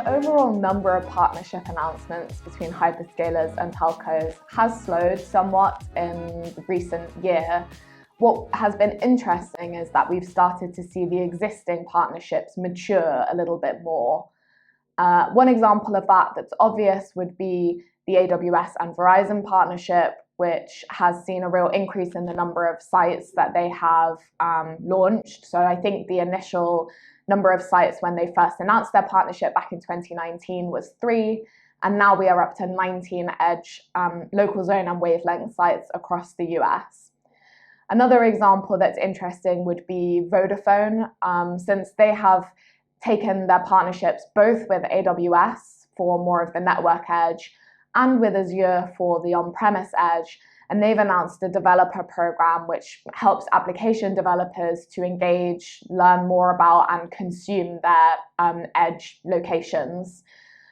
overall number of partnership announcements between hyperscalers and telcos has slowed somewhat in the recent year. What has been interesting is that we've started to see the existing partnerships mature a little bit more. One example of that that's obvious would be the AWS and Verizon partnership, which has seen a real increase in the number of sites that they have launched. So I think the initial number of sites when they first announced their partnership back in 2019 was 3, and now we are up to 19 edge local zone and wavelength sites across the US. Another example that's interesting would be Vodafone, since they have taken their partnerships both with AWS for more of the network edge and with Azure for the on-premise edge. And they've announced a developer program which helps application developers to engage, learn more about, and consume their edge locations.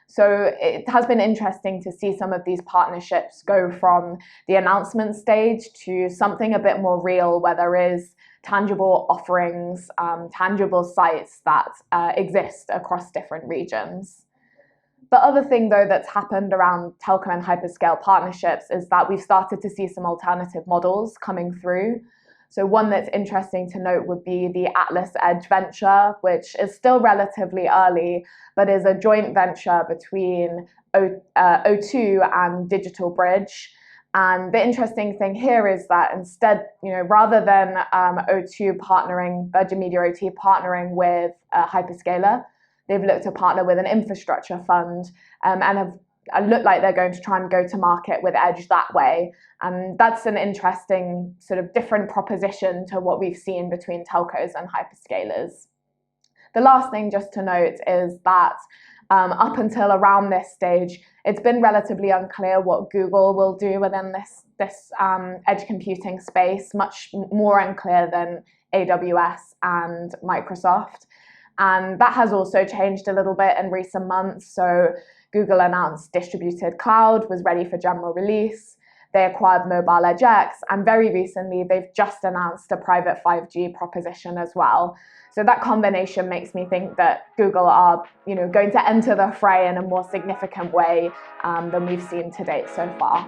So it has been interesting to see some of these partnerships go from the announcement stage to something a bit more real, where there is tangible offerings, tangible sites that exist across different regions. The other thing, though, that's happened around telco and hyperscale partnerships is that we've started to see some alternative models coming through. So one that's interesting to note would be the Atlas Edge venture, which is still relatively early, but is a joint venture between O2 and Digital Bridge. And the interesting thing here is that instead, rather than O2 partnering, Virgin Media OT partnering with a hyperscaler, they've looked to partner with an infrastructure fund and have looked like they're going to try and go to market with Edge that way. And that's an interesting sort of different proposition to what we've seen between telcos and hyperscalers. The last thing just to note is that up until around this stage, it's been relatively unclear what Google will do within this edge computing space, much more unclear than AWS and Microsoft. And that has also changed a little bit in recent months. So Google announced distributed cloud was ready for general release. They acquired Mobile Edge X, and very recently they've just announced a private 5G proposition as well. So that combination makes me think that Google are, going to enter the fray in a more significant way than we've seen to date so far.